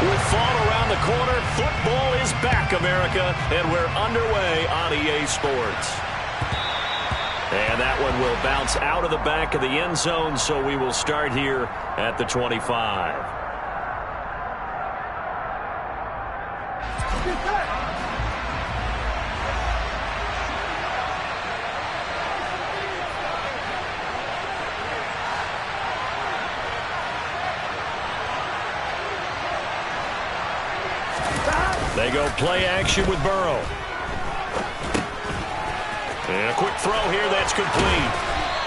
With fall around the corner, football is back, America, and we're underway on EA Sports. And that one will bounce out of the back of the end zone, so we will start here at the 25. They go play action with Burrow. And a quick throw here that's complete.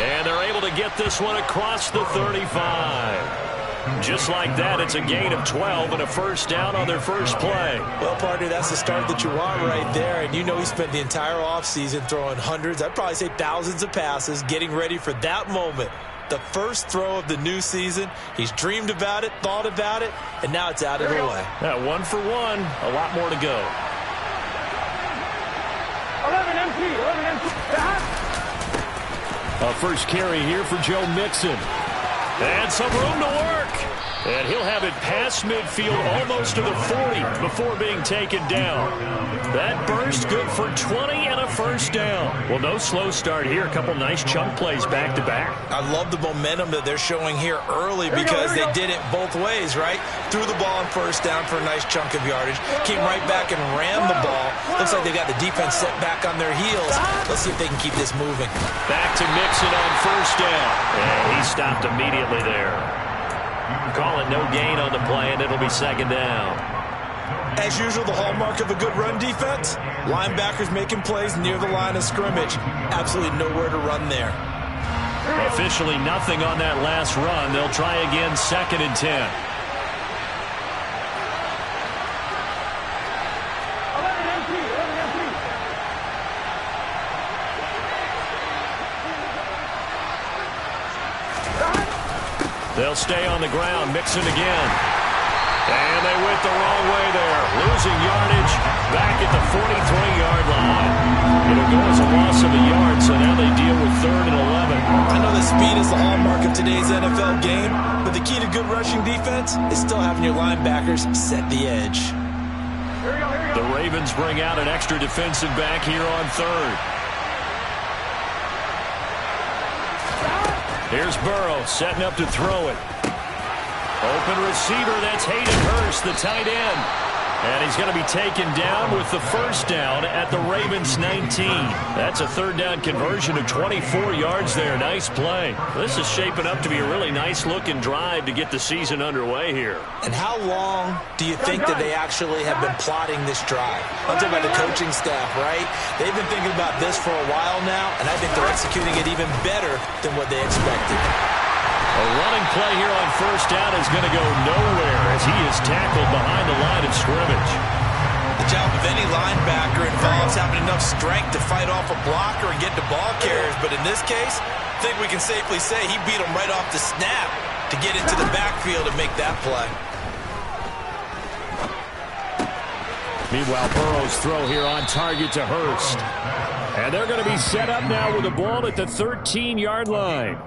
And they're able to get this one across the 35. Just like that, it's a gain of 12 and a first down on their first play. Well, partner, that's the start that you want right there. And you know he spent the entire offseason throwing hundreds, I'd probably say thousands of passes, getting ready for that moment. The first throw of the new season. He's dreamed about it, thought about it, and now it's out of the way. Yeah, 1 for 1. A lot more to go. 11 empty. A first carry here for Joe Mixon. And some room to work. And he'll have it past midfield almost to the 40 before being taken down. That burst good for 20 and a first down. Well, no slow start here. A couple nice chunk plays back-to-back. I love the momentum that they're showing here early because they did it both ways, right? Threw the ball on first down for a nice chunk of yardage. Came right back and ran the ball. Looks like they got the defense set back on their heels. Let's see if they can keep this moving. Back to Mixon on first down. And he stopped immediately there. Call it no gain on the play, and it'll be second down. As usual, the hallmark of a good run defense, linebackers making plays near the line of scrimmage. Absolutely nowhere to run there. Officially nothing on that last run. They'll try again, 2nd and 10. They'll stay on the ground, Mixon again. And they went the wrong way there. Losing yardage back at the 43-yard line. It'll go as a loss of a yard, so now they deal with 3rd and 11. I know that speed is the hallmark of today's NFL game, but the key to good rushing defense is still having your linebackers set the edge. The Ravens bring out an extra defensive back here on 3rd. Here's Burrow setting up to throw it. Open receiver, that's Hayden Hurst, the tight end. And he's going to be taken down with the first down at the Ravens 19. That's a 3rd down conversion of 24 yards there. Nice play. This is shaping up to be a really nice-looking drive to get the season underway here. And how long do you think that they actually have been plotting this drive? I'm talking about the coaching staff, right? They've been thinking about this for a while now, and I think they're executing it even better than what they expected. A running play here on first down is going to go nowhere as he is tackled behind the line of scrimmage. The job of any linebacker involves having enough strength to fight off a blocker and get to ball carriers. But in this case, I think we can safely say he beat him right off the snap to get into the backfield and make that play. Meanwhile, Burrow's throw here on target to Hurst. And they're going to be set up now with the ball at the 13-yard line.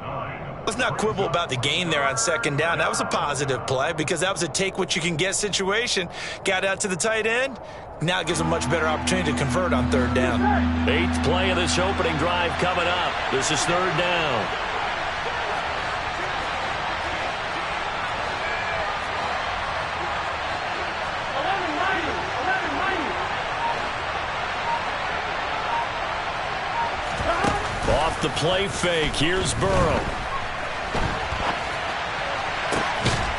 Let's not quibble about the gain there on 2nd down. That was a positive play because that was a take-what-you-can-get situation. Got out to the tight end. Now it gives them a much better opportunity to convert on 3rd down. 8th play of this opening drive coming up. This is 3rd down. Off the play fake, here's Burrow.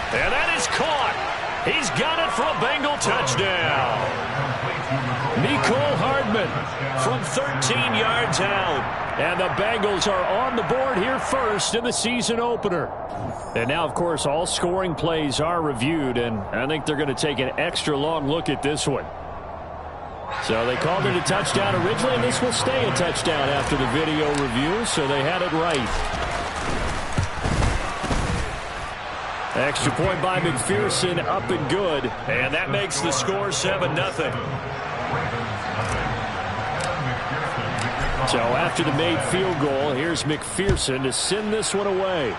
And that is caught. He's got it for a Bengal touchdown. Mecole Hardman from 13 yards out. And the Bengals are on the board here first in the season opener. And now, of course, all scoring plays are reviewed, and I think they're going to take an extra long look at this one. So they called it a touchdown originally, and this will stay a touchdown after the video review, so they had it right. Extra point by McPherson, up and good. And that makes the score 7-0. So after the made field goal, here's McPherson to send this one away.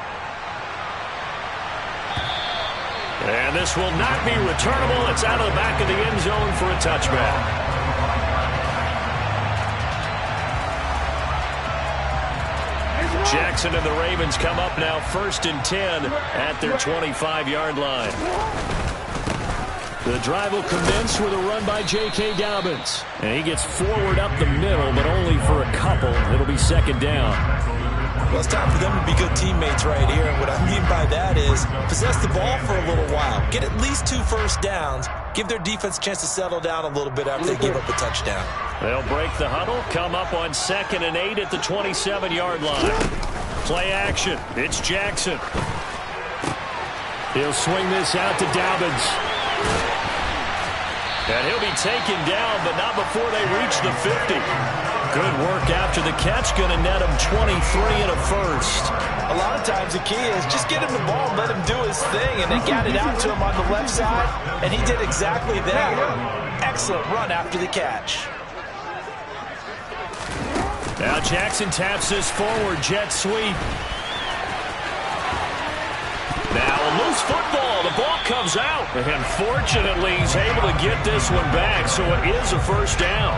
And this will not be returnable. It's out of the back of the end zone for a touchback. Jackson and the Ravens come up now 1st and 10 at their 25-yard line. The drive will commence with a run by J.K. Dobbins. And he gets forward up the middle, but only for a couple. It'll be 2nd down. Well, it's time for them to be good teammates right here. And what I mean by that is possess the ball for a little while. Get at least 2 first downs. Give their defense a chance to settle down a little bit after they give up a touchdown. They'll break the huddle, come up on 2nd and 8 at the 27-yard line. Play action. It's Jackson. He'll swing this out to Dobbins. And he'll be taken down, but not before they reach the 50. Good work after the catch. Going to net him 23 and a first. A lot of times the key is just get him the ball and let him do his thing. And they got it out to him on the left side, and he did exactly that. Excellent run after the catch. Now Jackson taps this forward, jet sweep. Now a loose football. The ball comes out. And fortunately, he's able to get this one back, so it is a first down.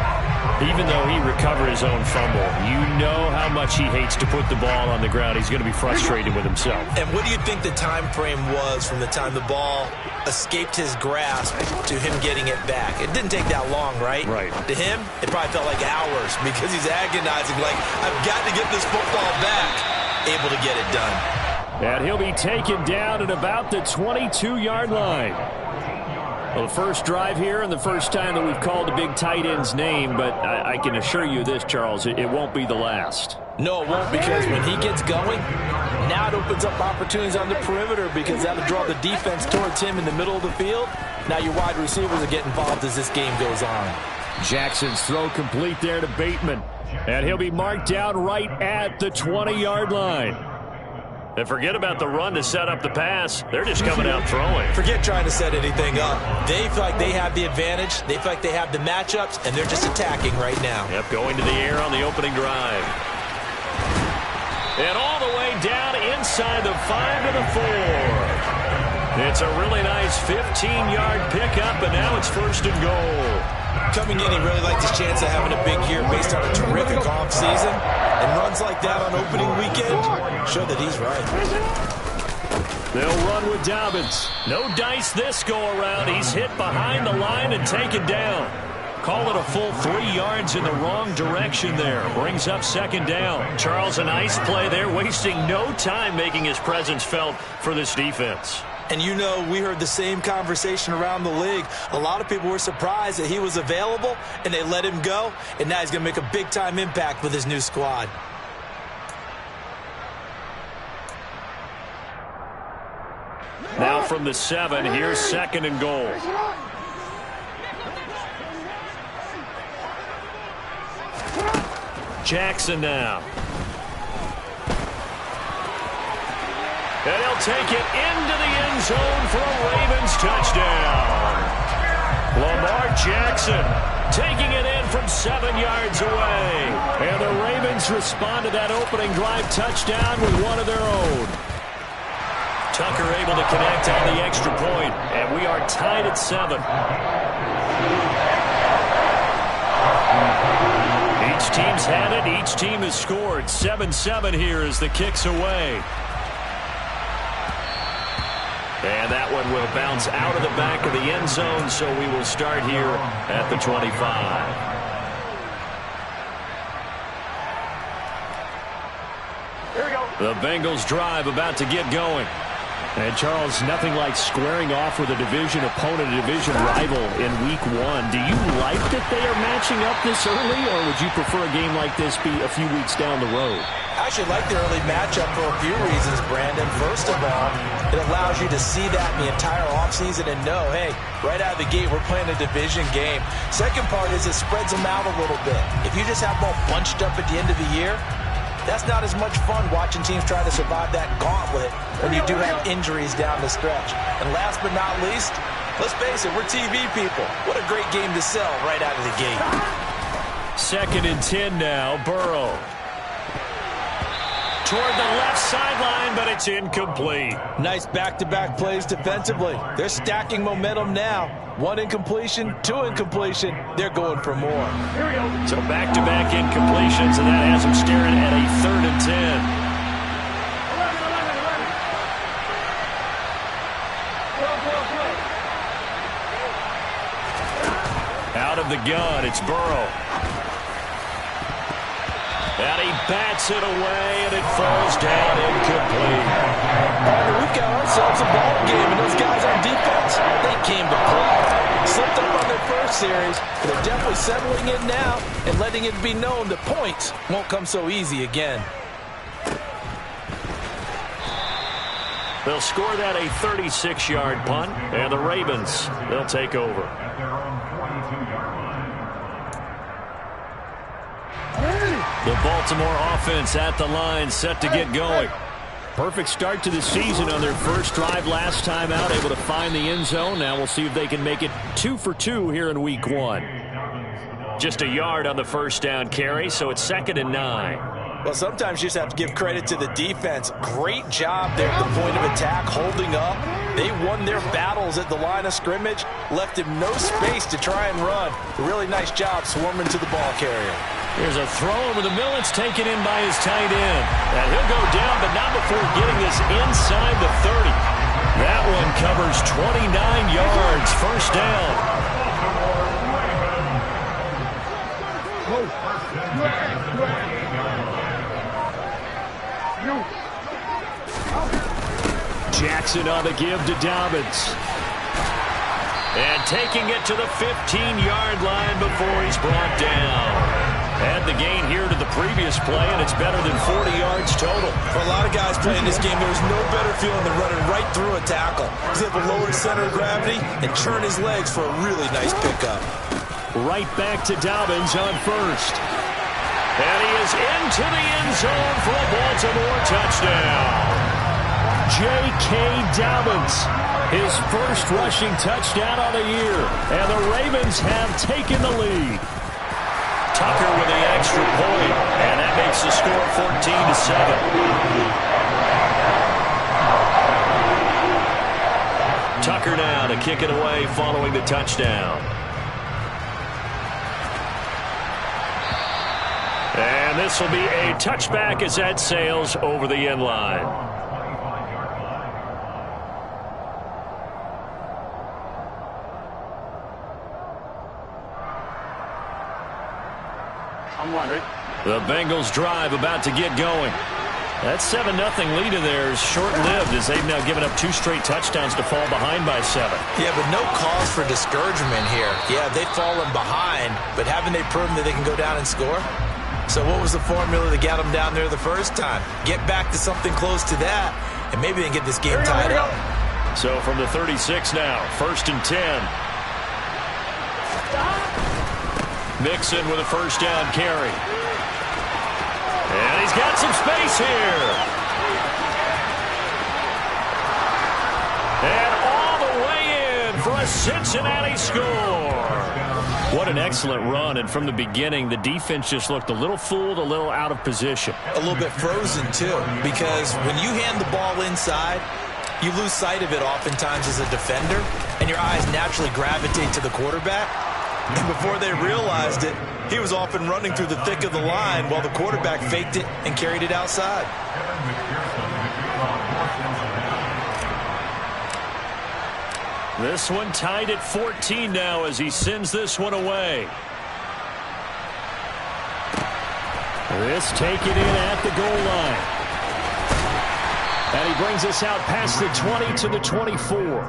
Even though he recovered his own fumble, you know how much he hates to put the ball on the ground. He's going to be frustrated with himself. And what do you think the time frame was from the time the ball escaped his grasp to him getting it back? It didn't take that long, right? Right. To him, it probably felt like hours because he's agonizing, like, I've got to get this football back. Able to get it done. And he'll be taken down at about the 22-yard line. Well, the first drive here and the first time that we've called the big tight end's name, but I can assure you this, Charles, it won't be the last. No, it won't, because when he gets going, now it opens up opportunities on the perimeter because that'll draw the defense towards him in the middle of the field. Now your wide receivers are getting involved as this game goes on. Jackson's throw complete there to Bateman. And he'll be marked down right at the 20-yard line. And forget about the run to set up the pass. They're just coming out throwing. Forget trying to set anything up. They feel like they have the advantage. They feel like they have the matchups, and they're just attacking right now. Yep, going to the air on the opening drive. And all the way down inside the 5 to the 4. It's a really nice 15-yard pickup, and now it's 1st and goal. Coming in, he really liked his chance of having a big year based on a terrific offseason. And runs like that on opening weekend show that he's right. They'll run with Dobbins. No dice this go-around. He's hit behind the line and taken down. Call it a full 3 yards in the wrong direction there. Brings up 2nd down. Charles, a nice play there, wasting no time making his presence felt for this defense. And you know, we heard the same conversation around the league. A lot of people were surprised that he was available, and they let him go. And now he's going to make a big-time impact with his new squad. Now from the 7, here's 2nd and goal. Jackson now. And he'll take it into the end zone for a Ravens touchdown. Lamar Jackson taking it in from 7 yards away. And the Ravens respond to that opening drive touchdown with one of their own. Tucker able to connect on the extra point, and we are tied at 7. Each team's had it. Each team has scored. 7-7 here as the kick's away. And that one will bounce out of the back of the end zone, so we will start here at the 25. Here we go. The Bengals drive about to get going. And, Charles, nothing like squaring off with a division opponent, a division rival in Week 1. Do you like that they are matching up this early, or would you prefer a game like this be a few weeks down the road? I actually like the early matchup for a few reasons, Brandon. First of all, it allows you to see that in the entire offseason and know, hey, right out of the gate, we're playing a division game. Second part is it spreads them out a little bit. If you just have them all bunched up at the end of the year, that's not as much fun watching teams try to survive that gauntlet when you do have injuries down the stretch. And last but not least, let's face it, we're TV people. What a great game to sell right out of the gate. 2nd and 10 now, Burrow. toward the left sideline, but it's incomplete. Nice back-to-back plays defensively. They're stacking momentum now. 1 incompletion, 2 incompletion. They're going for more. So back-to-back incompletions, and that has them staring at a 3rd and 10. Out of the gun, it's Burrow. And he bats it away, and it falls down incomplete. We've got ourselves a ball game, and those guys on defense, they came to play. Slipped up on their first series, but they're definitely settling in now and letting it be known that points won't come so easy again. They'll score that a 36-yard punt, and the Ravens, they'll take over. The Baltimore offense at the line, set to get going. Perfect start to the season on their first drive last time out, able to find the end zone. Now we'll see if they can make it 2 for 2 here in week 1. Just a yard on the first down carry, so it's 2nd and 9. Well, sometimes you just have to give credit to the defense. Great job there at the point of attack, holding up. They won their battles at the line of scrimmage, left him no space to try and run. A really nice job swarming to the ball carrier. Here's a throw over the middle. It's taken in by his tight end. And he'll go down, but not before getting this inside the 30. That one covers 29 yards. First down. Jackson on the give to Dobbins. And taking it to the 15-yard line before he's brought down. Add the gain here to the previous play, and it's better than 40 yards total. For a lot of guys playing this game, there's no better feeling than running right through a tackle. He's able to lower his center of gravity and churn his legs for a really nice pickup. Right back to Dobbins on first. And he is into the end zone for a Baltimore touchdown. J.K. Dobbins, his first rushing touchdown of the year. And the Ravens have taken the lead. Tucker with the extra point, and that makes the score 14-7. Tucker now to kick it away following the touchdown. And this will be a touchback as that sails over the end line. The Bengals drive about to get going. That 7-0 lead of theirs short-lived as they've now given up 2 straight touchdowns to fall behind by 7. Yeah, but no cause for discouragement here. Yeah, they've fallen behind, but haven't they proven that they can go down and score? So what was the formula that got them down there the first time? Get back to something close to that, and maybe they can get this game tied up. So from the 36 now, 1st and 10. Mixon with a first down carry. And he's got some space here. And all the way in for a Cincinnati score. What an excellent run. And from the beginning, the defense just looked a little fooled, a little out of position. A little bit frozen, too, because when you hand the ball inside, you lose sight of it oftentimes as a defender, and your eyes naturally gravitate to the quarterback. And before they realized it, he was off and running through the thick of the line while the quarterback faked it and carried it outside. This one tied at 14 now as he sends this one away. This taken in at the goal line. And he brings us out past the 20 to the 24.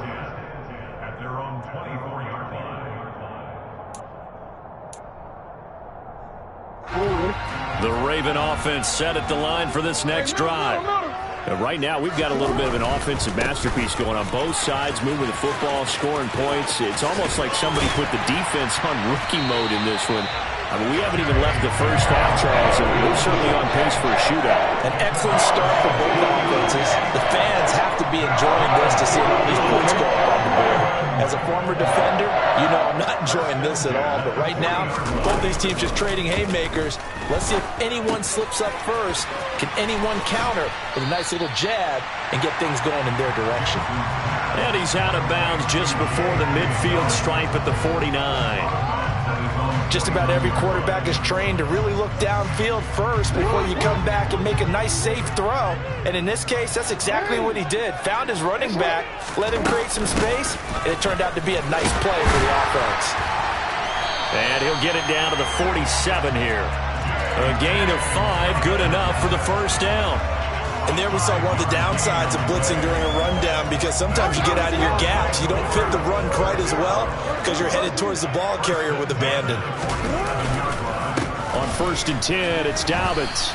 The Raven offense set at the line for this next drive. And right now, we've got a little bit of an offensive masterpiece going on both sides, moving the football, scoring points. It's almost like somebody put the defense on rookie mode in this one. I mean, we haven't even left the first half, Charles, and we're certainly on pace for a shootout. An excellent start for both offenses. The fans have to be enjoying this to see all these points go up on the board. As as a former defender, you know I'm not enjoying this at all. But right now, both these teams just trading haymakers. Let's see if anyone slips up first. Can anyone counter with a nice little jab and get things going in their direction? And he's out of bounds just before the midfield stripe at the 49. Just about every quarterback is trained to really look downfield first before you come back and make a nice, safe throw. And in this case, that's exactly what he did. Found his running back, let him create some space, and it turned out to be a nice play for the offense. And he'll get it down to the 47 here. A gain of 5, good enough for the first down. And there we saw one of the downsides of blitzing during a rundown, because sometimes you get out of your gaps. You don't fit the run quite as well because you're headed towards the ball carrier with abandon. On 1st and 10, it's Dobbins.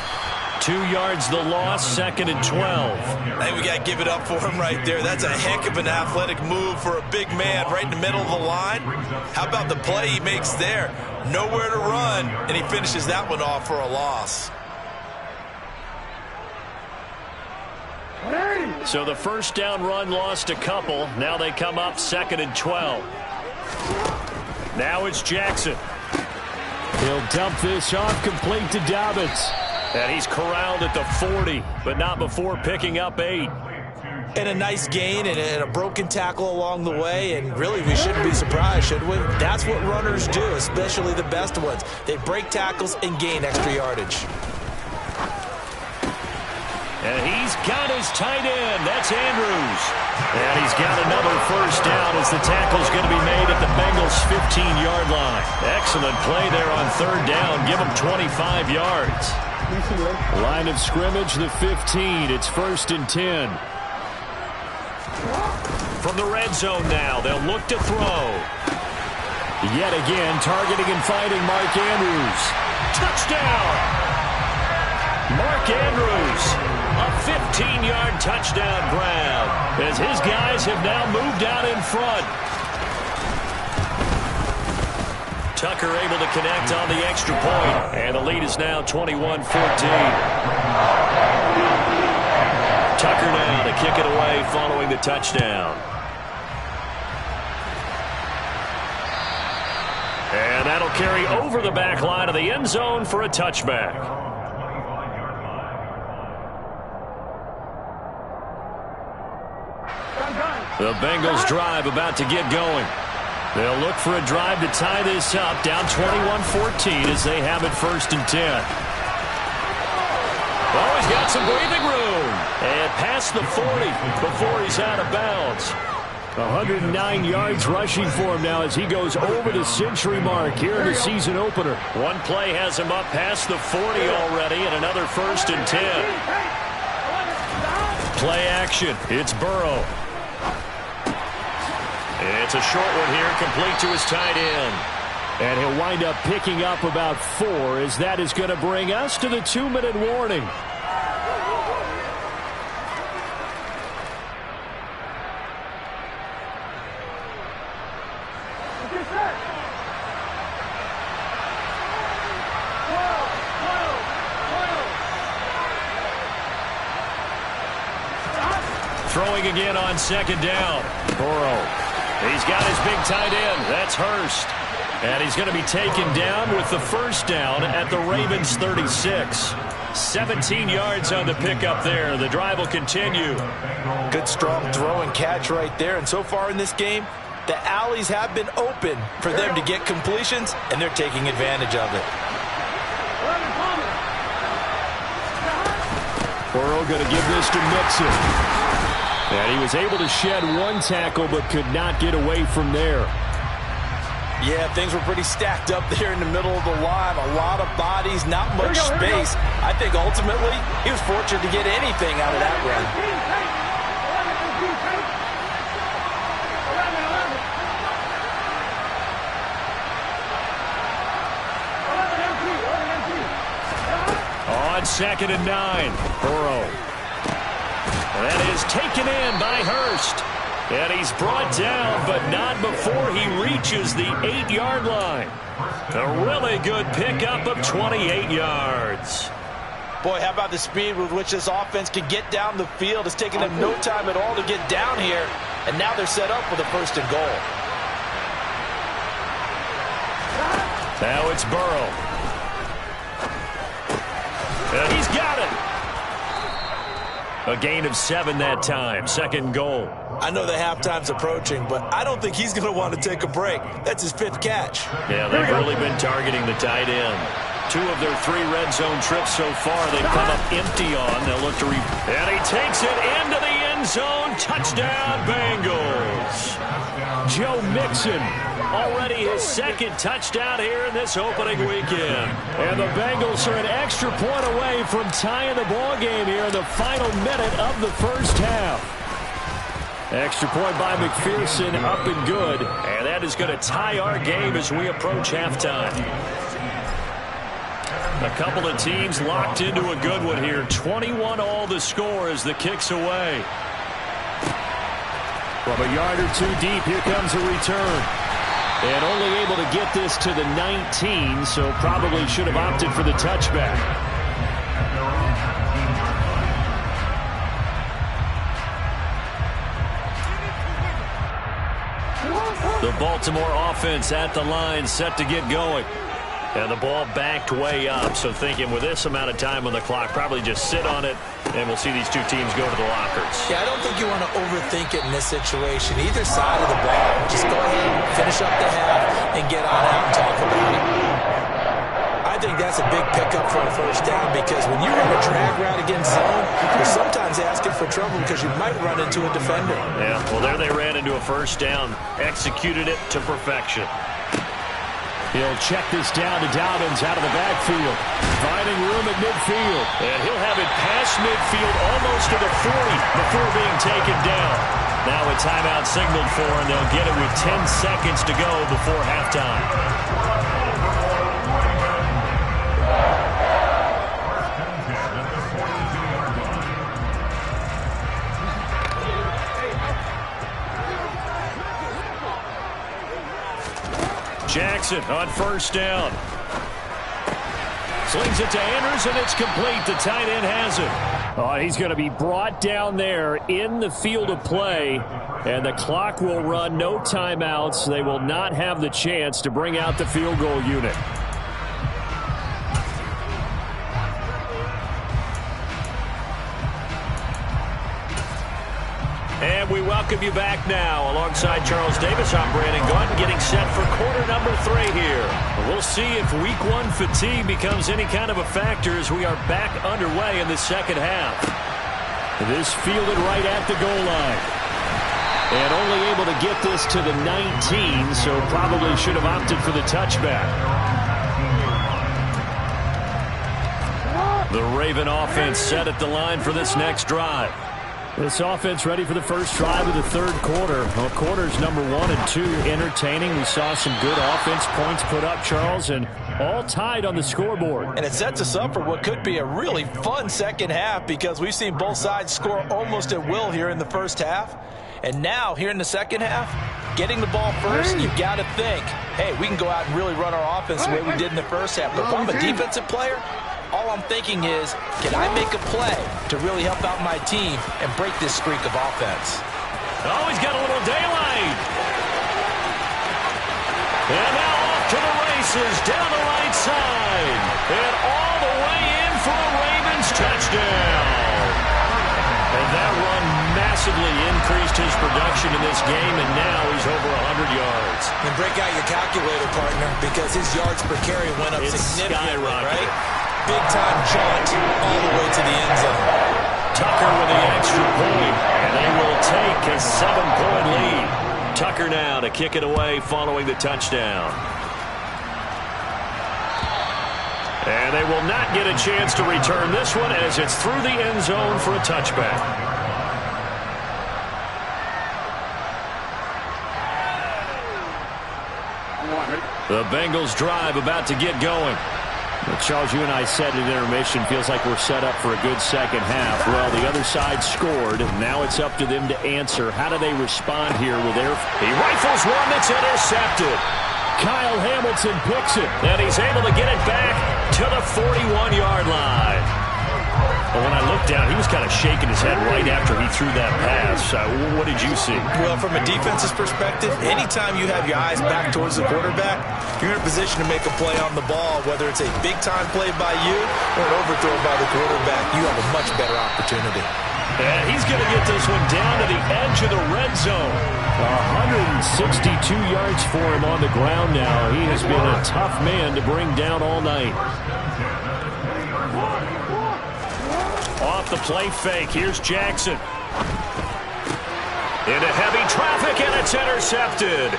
2 yards the loss, 2nd and 12. I think we got to give it up for him right there. That's a heck of an athletic move for a big man right in the middle of the line. How about the play he makes there? Nowhere to run, and he finishes that one off for a loss. So the first down run lost a couple. Now they come up 2nd and 12. Now it's Jackson. He'll dump this off complete to Dobbins. And he's corralled at the 40, but not before picking up 8. And a nice gain and a broken tackle along the way, and really we shouldn't be surprised, should we? That's what runners do, especially the best ones. They break tackles and gain extra yardage. And he's got his tight end. That's Andrews. And he's got another first down as the tackle's going to be made at the Bengals' 15-yard line. Excellent play there on 3rd down. Give him 25 yards. Line of scrimmage, the 15. It's 1st and 10. From the red zone now, they'll look to throw. Yet again, targeting and finding Mark Andrews. Touchdown! Mark Andrews. A 15-yard touchdown grab as his guys have now moved out in front. Tucker able to connect on the extra point, and the lead is now 21-14. Tucker now to kick it away following the touchdown. And that'll carry over the back line of the end zone for a touchback. The Bengals drive about to get going. They'll look for a drive to tie this up, down 21-14 as they have it 1st and 10. Oh, he's got some breathing room. And past the 40 before he's out of bounds. 109 yards rushing for him now as he goes over the century mark here in the season opener. One play has him up past the 40 already, and another 1st and 10. Play action. It's Burrow. It's a short one here, complete to his tight end. And he'll wind up picking up about 4 as that is going to bring us to the 2-minute warning. Throwing again on 2nd down. Burrow. He's got his big tight end. That's Hurst. And he's going to be taken down with the first down at the Ravens' 36. 17 yards on the pickup there. The drive will continue. Good, strong throw and catch right there. And so far in this game, the alleys have been open for them to get completions, and they're taking advantage of it. Burrow going to give this to Mixon. And he was able to shed one tackle but could not get away from there. Yeah, things were pretty stacked up there in the middle of the line. A lot of bodies, not much space. I think ultimately he was fortunate to get anything out of that run. On 2nd and 9, Burrow. That is taken in by Hurst. And he's brought down, but not before he reaches the 8-yard line. A really good pickup of 28 yards. Boy, how about the speed with which this offense can get down the field? It's taken them no time at all to get down here. And now they're set up with a 1st and goal. Now it's Burrow. And he's got it. A gain of 7 that time. 2nd goal. I know the halftime's approaching, but I don't think he's going to want to take a break. That's his 5th catch. Yeah, they've really been targeting the tight end. 2 of their 3 red zone trips so far they've come up empty on. They'll look to and he takes it into the end zone. Touchdown, Bengals. Joe Mixon, already his 2nd touchdown here in this opening weekend. And the Bengals are an extra point away from tying the ball game here in the final minute of the first half. Extra point by McPherson, up and good. And that is going to tie our game as we approach halftime. A couple of teams locked into a good one here. 21 all the score as the kick's away. From a yard or 2 deep, here comes a return. And only able to get this to the 19, so probably should have opted for the touchback. The Baltimore offense at the line, set to get going. And the ball backed way up, so thinking with this amount of time on the clock, probably just sit on it, and we'll see these 2 teams go to the lockers. Yeah, I don't think you want to overthink it in this situation. Either side of the ball, just go ahead, finish up the half, and get on out and talk about it. I think that's a big pickup for a first down because when you run a drag route against zone, you're sometimes asking for trouble because you might run into a defender. Yeah, well, there they ran into a first down, executed it to perfection. He'll check this down to Dobbins out of the backfield. Finding room at midfield. And he'll have it past midfield almost to the 40 before being taken down. Now a timeout signaled for, and they'll get it with 10 seconds to go before halftime. Jackson on first down. Slings it to Andrews, and it's complete. The tight end has it. Oh, he's going to be brought down there in the field of play, and the clock will run. No timeouts. They will not have the chance to bring out the field goal unit. And we welcome you back now. Alongside Charles Davis, I'm Brandon Gaudin, getting set for quarter number 3 here. We'll see if week 1 fatigue becomes any kind of a factor as we are back underway in the second half. This fielded right at the goal line. And only able to get this to the 19, so probably should have opted for the touchback. The Raven offense set at the line for this next drive. This offense ready for the first drive of the 3rd quarter. Well, quarters number 1 and 2 entertaining. We saw some good offense points put up, Charles, and all tied on the scoreboard. And it sets us up for what could be a really fun second half because we've seen both sides score almost at will here in the first half. And now, here in the second half, getting the ball first, you've got to think, hey, we can go out and really run our offense the way we did in the first half. But if I'm a defensive player, all I'm thinking is, can I make a play to really help out my team and break this streak of offense? Oh, he's got a little daylight. And now off to the races down the right side. And all the way in for a Ravens touchdown. And that run massively increased his production in this game, and now he's over 100 yards. And break out your calculator, partner, because his yards per carry went up significantly, right? Big-time jaunt all the way to the end zone. Tucker with the extra point, and they will take a 7-point lead. Tucker now to kick it away following the touchdown. And they will not get a chance to return this one as it's through the end zone for a touchback. The Bengals drive about to get going. Well, Charles, you and I said at intermission, feels like we're set up for a good second half. Well, the other side scored. Now it's up to them to answer. How do they respond here with their... He rifles one that's intercepted. Kyle Hamilton picks it, and he's able to get it back to the 41-yard line. Well, when I looked down, he was kind of shaking his head right after he threw that pass. What did you see? Well, from a defense's perspective, anytime you have your eyes back towards the quarterback, you're in a position to make a play on the ball, whether it's a big-time play by you or an overthrow by the quarterback. You have a much better opportunity. And he's going to get this one down to the edge of the red zone. 162 yards for him on the ground now. He has been a tough man to bring down all night. Off the play fake, here's Jackson. Into heavy traffic, and it's intercepted.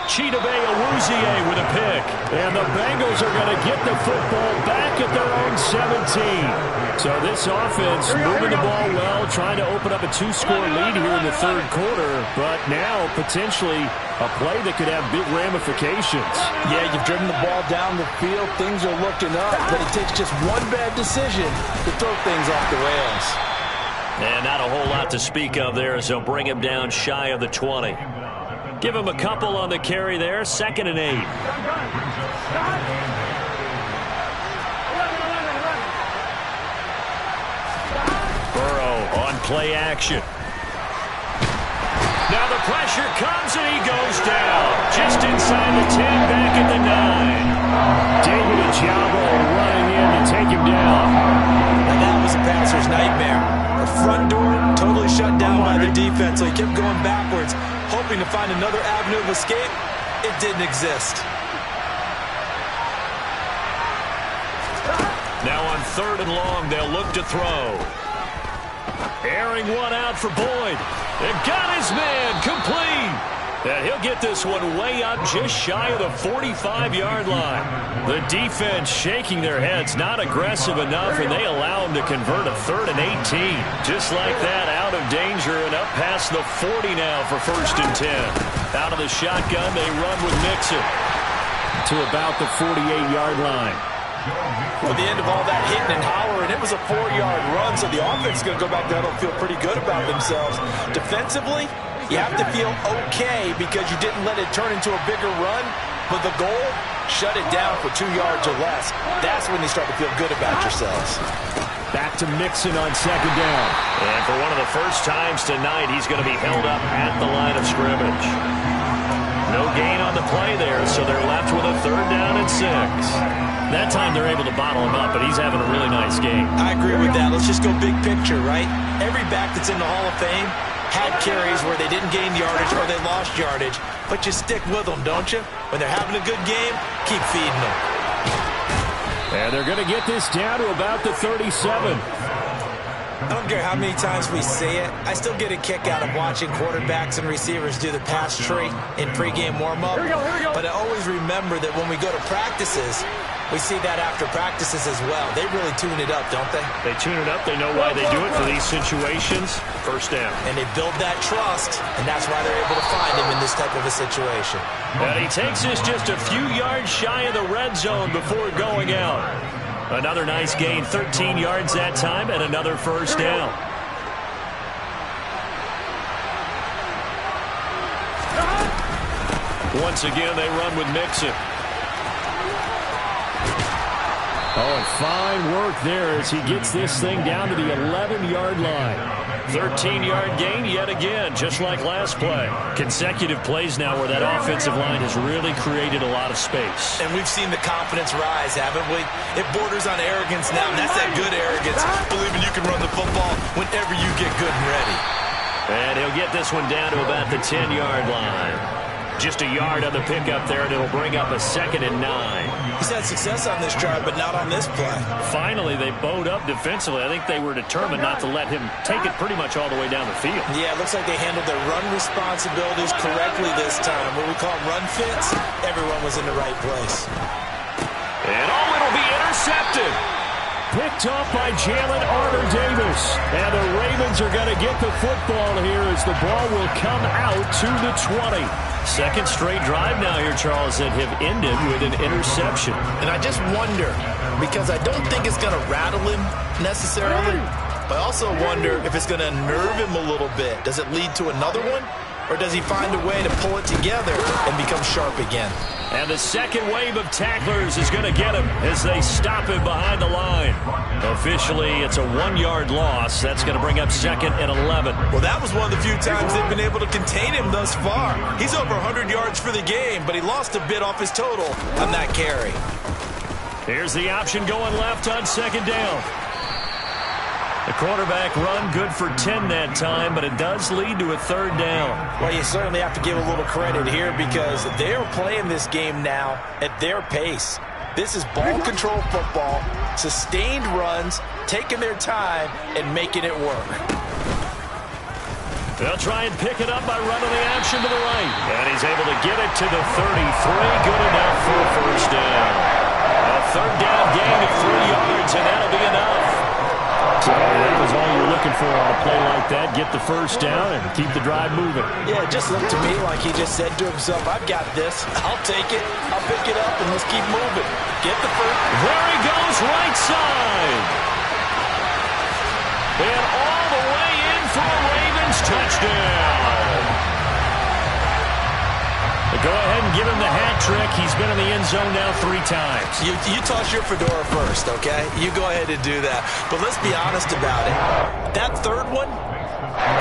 Chidobe Awuzie with a pick. And the Bengals are going to get the football back at their own 17. So this offense moving the ball well, trying to open up a 2-score lead here in the third quarter. But now potentially a play that could have big ramifications. Yeah, you've driven the ball down the field. Things are looking up, but it takes just one bad decision to throw things off the rails. And not a whole lot to speak of there as they'll bring him down shy of the 20. Give him a couple on the carry there, 2nd and 8. Burrow on play action. Now the pressure comes and he goes down. Just inside the 10, back at the 9. David Ojabo running in to take him down. And that was a passer's nightmare. The front door totally shut down by the defense, so he kept going backwards, hoping to find another avenue of escape. It didn't exist. Now on 3rd and long, they'll look to throw. Airing one out for Boyd. They got his man complete. And he'll get this one way up just shy of the 45-yard line. The defense shaking their heads, not aggressive enough, and they allow him to convert a 3rd and 18. Just like that, out of danger and up past the 40 now for 1st and 10. Out of the shotgun, they run with Mixon to about the 48-yard line. With the end of all that hitting and hollering, it was a 4-yard run, so the offense is going to go back there and feel pretty good about themselves. Defensively, you have to feel okay because you didn't let it turn into a bigger run, but the goal, shut it down for 2 yards or less. That's when you start to feel good about yourselves. Back to Mixon on 2nd down. And for one of the first times tonight, he's going to be held up at the line of scrimmage. No gain on the play there, so they're left with a 3rd down and 6. That time they're able to bottle him up, but he's having a really nice game. I agree with that. Let's just go big picture, right? Every back that's in the Hall of Fame had carries where they didn't gain yardage or they lost yardage, but you stick with them, don't you? When they're having a good game, keep feeding them. And they're going to get this down to about the 37. I don't care how many times we say it, I still get a kick out of watching quarterbacks and receivers do the pass tree in pregame warm-up. But I always remember that when we go to practices, we see that after practices as well. They really tune it up, don't they? They tune it up. They know why they do it for these situations. 1st down. And they build that trust, and that's why they're able to find him in this type of a situation. And he takes us just a few yards shy of the red zone before going out. Another nice gain, 13 yards that time, and another 1st down. Once again, they run with Mixon. Oh, and fine work there as he gets this thing down to the 11-yard line. 13-yard gain yet again, just like last play. Consecutive plays now where that offensive line has really created a lot of space. And we've seen the confidence rise, haven't we? It borders on arrogance now, and that's that good arrogance, believing you can run the football whenever you get good and ready. And he'll get this one down to about the 10-yard line. Just a yard on the pickup there, and it'll bring up a 2nd and 9. He's had success on this drive, but not on this play. Finally, they bowed up defensively. I think they were determined not to let him take it pretty much all the way down the field. Yeah, it looks like they handled their run responsibilities correctly this time. What we call run fits, everyone was in the right place. And it'll be intercepted. Picked up by Jalen Armour-Davis. And the Ravens are going to get the football here as the ball will come out to the 20. 2nd straight drive now here, Charles, that have ended with an interception. And I just wonder, because I don't think it's going to rattle him necessarily, but I also wonder if it's going to unnerve him a little bit. Does it lead to another one? or does he find a way to pull it together and become sharp again? And the second wave of tacklers is going to get him as they stop him behind the line. Officially, it's a 1-yard loss. That's going to bring up 2nd and 11. Well, that was one of the few times they've been able to contain him thus far. He's over 100 yards for the game, but he lost a bit off his total on that carry. Here's the option going left on 2nd down. The quarterback run good for 10 that time, but it does lead to a 3rd down. Well, you certainly have to give a little credit here because they're playing this game now at their pace. This is ball control football, sustained runs, taking their time, and making it work. They'll try and pick it up by running the option to the right. And he's able to get it to the 33. Good enough for a 1st down. A 3rd down gain of 3 yards, and that'll be enough. So that was all you're looking for on a play like that. Get the 1st down and keep the drive moving. Yeah, it just looked to me like he just said to himself, I've got this. I'll take it. I'll pick it up, and let's keep moving. Get the 1st. There he goes, right side. And all the way in for a Ravens touchdown. Go ahead and give him the hat trick. He's been in the end zone now 3 times. You toss your fedora first, okay? You go ahead and do that. But let's be honest about it. That 3rd one,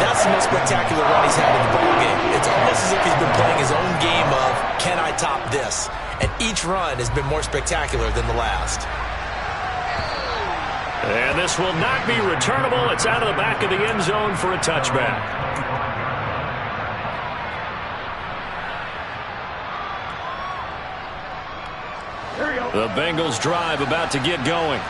that's the most spectacular run he's had in the ballgame. It's almost as if he's been playing his own game of, can I top this? And each run has been more spectacular than the last. And this will not be returnable. It's out of the back of the end zone for a touchback. The Bengals drive about to get going.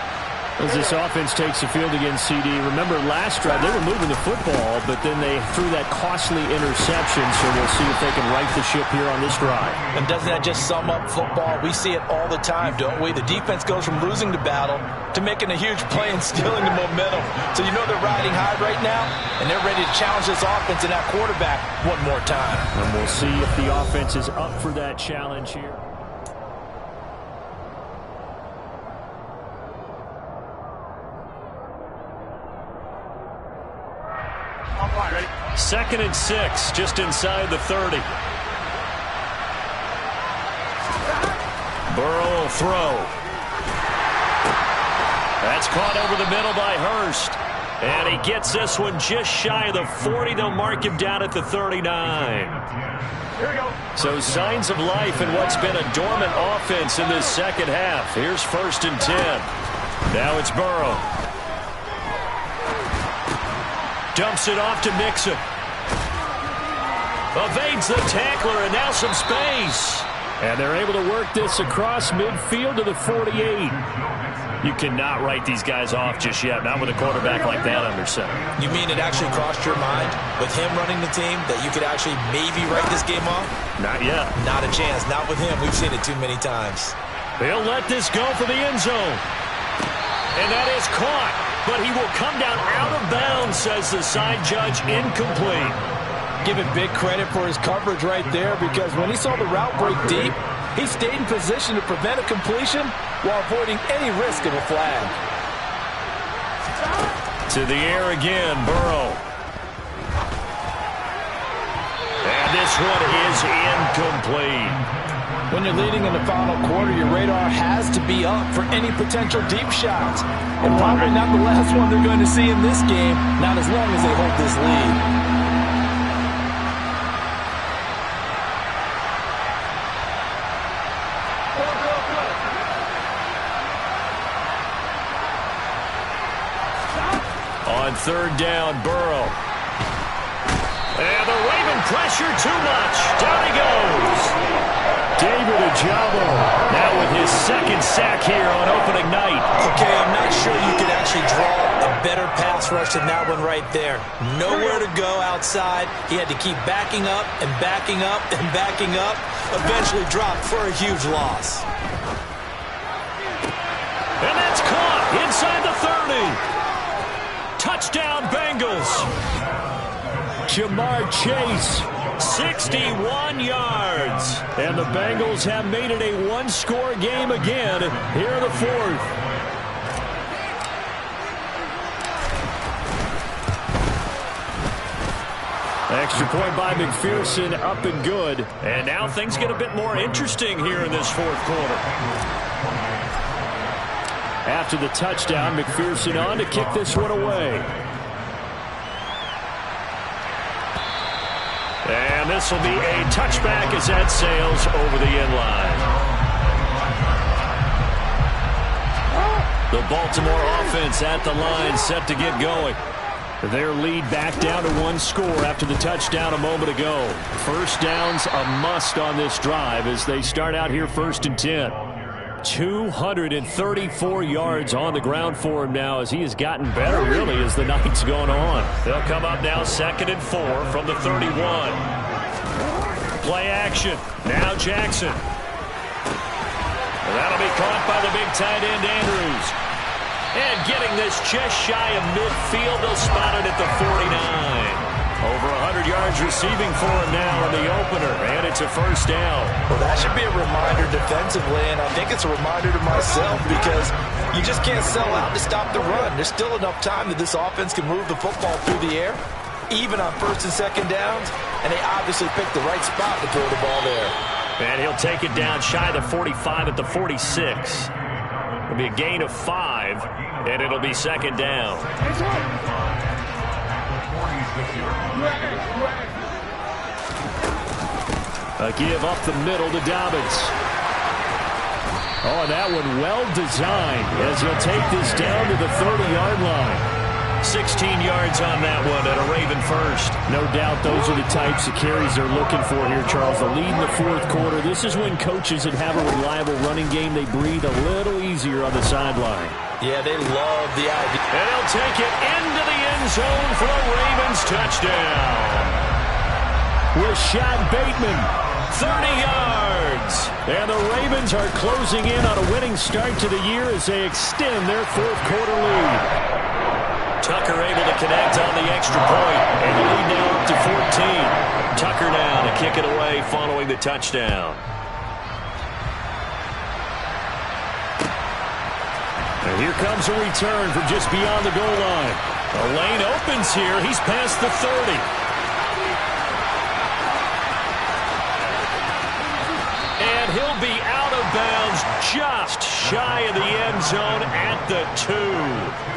As this offense takes the field against CD, remember last drive they were moving the football, but then they threw that costly interception, so we'll see if they can right the ship here on this drive. And doesn't that just sum up football? We see it all the time, don't we? The defense goes from losing the battle to making a huge play and stealing the momentum. So you know they're riding high right now, and they're ready to challenge this offense and that quarterback one more time. And we'll see if the offense is up for that challenge here. Ready? 2nd and 6, just inside the 30. Burrow will throw. That's caught over the middle by Hurst. And he gets this one just shy of the 40. They'll mark him down at the 39. Here we go. So signs of life in what's been a dormant offense in this 2nd half. Here's 1st and 10. Now it's Burrow. Dumps it off to Mixon. Evades the tackler, and now some space. And they're able to work this across midfield to the 48. You cannot write these guys off just yet, not with a quarterback like that under center. You mean it actually crossed your mind with him running the team that you could actually maybe write this game off? Not yet. Not a chance. Not with him. We've seen it too many times. They'll let this go for the end zone. And that is caught. But he will come down out of bounds, says the side judge, incomplete. Give it big credit for his coverage right there because when he saw the route break deep, he stayed in position to prevent a completion while avoiding any risk of a flag. To the air again, Burrow. And this one is incomplete. When you're leading in the final quarter, your radar has to be up for any potential deep shots. And probably not the last one they're going to see in this game, not as long as they hold this lead. On 3rd down, Burrow. And the Raven pressure too much. Down he goes. David Ojabo now with his 2nd sack here on opening night. Okay, I'm not sure you could actually draw a better pass rush than that one right there. Nowhere to go outside. He had to keep backing up and backing up and backing up. Eventually dropped for a huge loss. And that's caught inside the 30. Touchdown, Bengals. Jamar Chase, 61 yards. And the Bengals have made it a one-score game again here in the 4th. Extra point by McPherson, up and good. And now things get a bit more interesting here in this fourth quarter. After the touchdown, McPherson on to kick this one away. And this will be a touchback as that sails over the end line. The Baltimore offense at the line, set to get going. Their lead back down to one score after the touchdown a moment ago. First down's a must on this drive as they start out here 1st and 10. 234 yards on the ground for him now as he has gotten better really as the night's gone on. They'll come up now 2nd and 4 from the 31. Play action. Now Jackson. That'll be caught by the big tight end Andrews. And getting this just shy of midfield, they'll spot it at the 49. Over 100 yards receiving for him now in the opener, and it's a first down. Well, that should be a reminder defensively, and I think it's a reminder to myself because you just can't sell out to stop the run. There's still enough time that this offense can move the football through the air, even on 1st and 2nd downs, and they obviously picked the right spot to throw the ball there. And he'll take it down shy of the 45 at the 46. It'll be a gain of 5, and it'll be 2nd down. A give up the middle to Dobbins. Oh, and that one well designed as he'll take this down to the 30-yard line. 16 yards on that one and a Raven first. No doubt those are the types of carries they're looking for here, Charles. The lead in the fourth quarter. This is when coaches that have a reliable running game, they breathe a little easier on the sideline. Yeah, they love the idea. And they'll take it into the end zone for a Ravens touchdown. Rashad Bateman, 30 yards. And the Ravens are closing in on a winning start to the year as they extend their fourth quarter lead. Tucker able to connect on the extra point, and the lead now up to 14. Tucker now to kick it away following the touchdown. And here comes a return from just beyond the goal line. The lane opens here. He's past the 30. And he'll be out of bounds just shy of the end zone at the 2.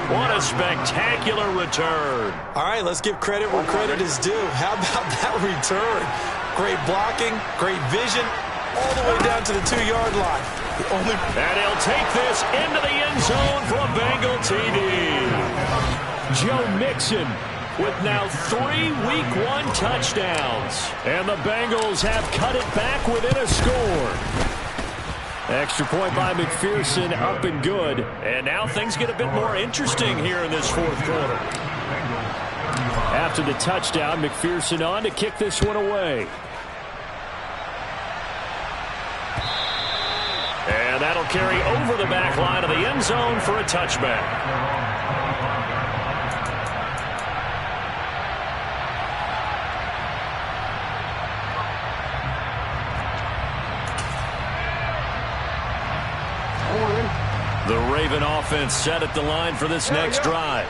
What a spectacular return. All right, let's give credit where credit is due. How about that return? Great blocking, great vision, all the way down to the 2-yard line. And he'll take this into the end zone for a Bengal TD. Joe Mixon with now 3 Week 1 touchdowns. And the Bengals have cut it back within a score. Extra point by McPherson, up and good. And now things get a bit more interesting here in this fourth quarter. After the touchdown, McPherson on to kick this one away. And that'll carry over the back line of the end zone for a touchback. The Raven offense set at the line for this next drive.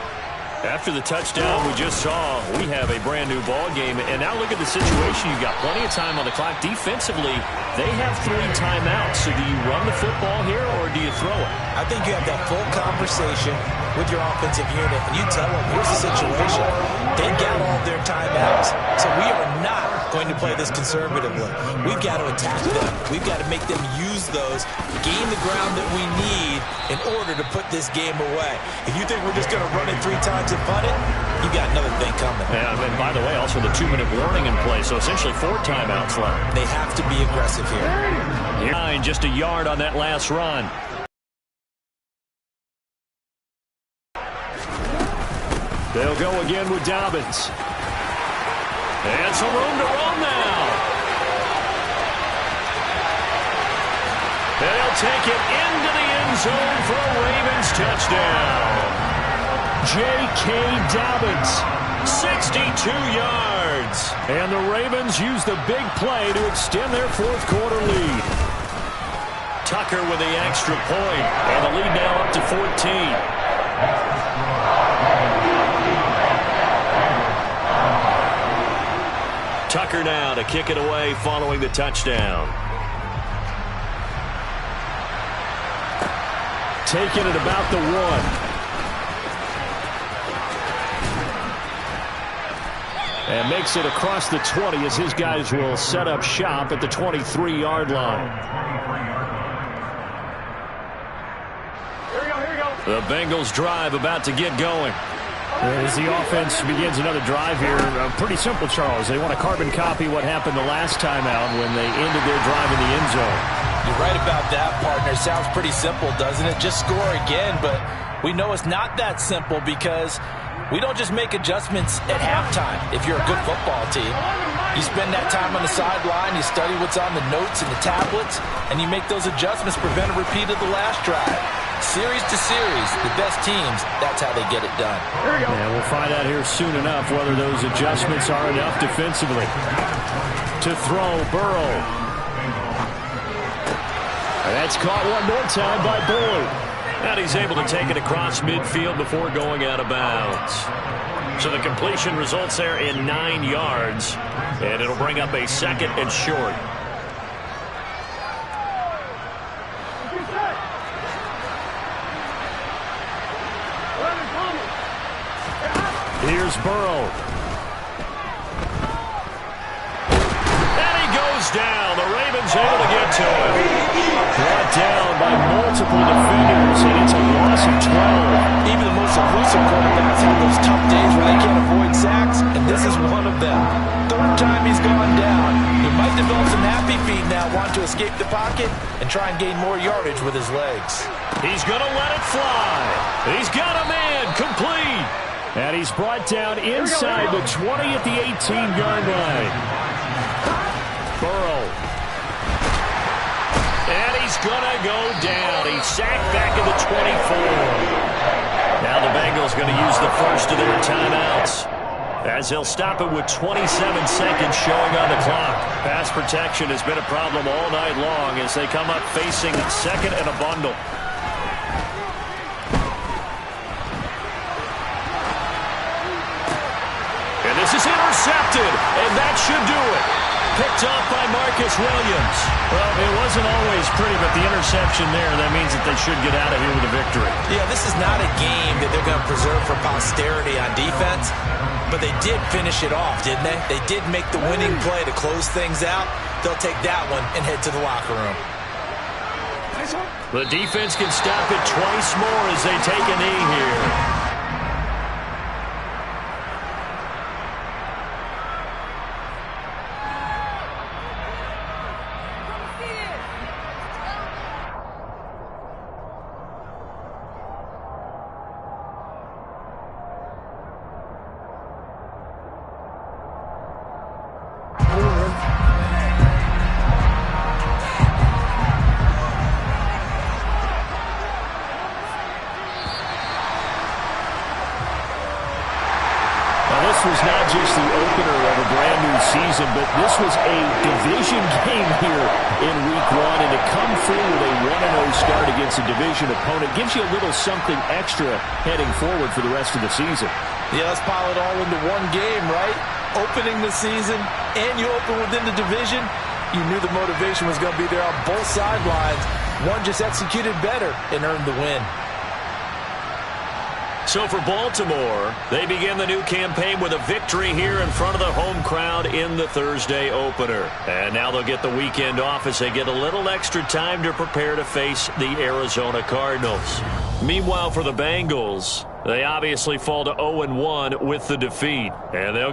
After the touchdown we just saw, we have a brand new ball game. And now look at the situation. You've got plenty of time on the clock. Defensively, they have 3 timeouts. So do you run the football here or do you throw it? I think you have that full conversation with your offensive unit, and you tell them, here's the situation. They've got all their timeouts, so we are not going to play this conservatively. We've got to attack them. We've got to make them use those, gain the ground that we need in order to put this game away. If you think we're just going to run it 3 times and punt it, you got another thing coming. Yeah, and by the way, also the 2-minute warning in play, so essentially 4 timeouts left. They have to be aggressive here. 9, just a yard on that last run. They'll go again with Dobbins. And some room to roam now. They'll take it into the end zone for a Ravens touchdown. J.K. Dobbins, 62 yards. And the Ravens use the big play to extend their fourth quarter lead. Tucker with the extra point, and the lead now up to 14. 4 Tucker now to kick it away following the touchdown. Taking it about the 1. And makes it across the 20 as his guys will set up shop at the 23-yard line. The Bengals drive about to get going. As the offense begins another drive here, pretty simple, Charles. They want to carbon copy what happened the last time out when they ended their drive in the end zone. You're right about that, partner. Sounds pretty simple, doesn't it? Just score again, but we know it's not that simple because we don't just make adjustments at halftime if you're a good football team. You spend that time on the sideline, you study what's on the notes and the tablets, and you make those adjustments, prevent a repeat of the last drive. Series to series, the best teams, that's how they get it done. And we'll find out here soon enough whether those adjustments are enough defensively. To throw, Burrow. And that's caught one more time by Boyd. And he's able to take it across midfield before going out of bounds. So the completion results there in 9 yards. And it'll bring up a 2nd and short. Here's Burrow. And he goes down. The Ravens able to get to him. Brought down by multiple defenders, and it's a loss of 12. Even the most elusive quarterbacks have those tough days where they can't avoid sacks, and this is one of them. 3rd time he's gone down. He might develop some happy feet now, want to escape the pocket and try and gain more yardage with his legs. He's going to let it fly. He's got a man complete. And he's brought down inside the 20 at the 18-yard line. Burrow. And he's going to go down. He's sacked back at the 24. Now the Bengals going to use the first of their timeouts, as they'll stop it with 27 seconds showing on the clock. Pass protection has been a problem all night long as they come up facing 2nd and a bundle. And this is intercepted, and that should do it. Picked off by Marcus Williams. Well, it wasn't always pretty, but the interception there, that means that they should get out of here with a victory. Yeah, this is not a game that they're going to preserve for posterity on defense, but they did finish it off, didn't they? They did make the winning play to close things out. They'll take that one and head to the locker room. The defense can stop it twice more as they take a knee here. This was not just the opener of a brand new season, but this was a division game here in Week 1, and to come through with a 1-0 start against a division opponent gives you a little something extra heading forward for the rest of the season. Yeah, let's pile it all into one game, right? Opening the season, and you open within the division. You knew the motivation was going to be there on both sidelines. One just executed better and earned the win. So for Baltimore, they begin the new campaign with a victory here in front of the home crowd in the Thursday opener. And now they'll get the weekend off as they get a little extra time to prepare to face the Arizona Cardinals. Meanwhile, for the Bengals, they obviously fall to 0-1 with the defeat. And they'll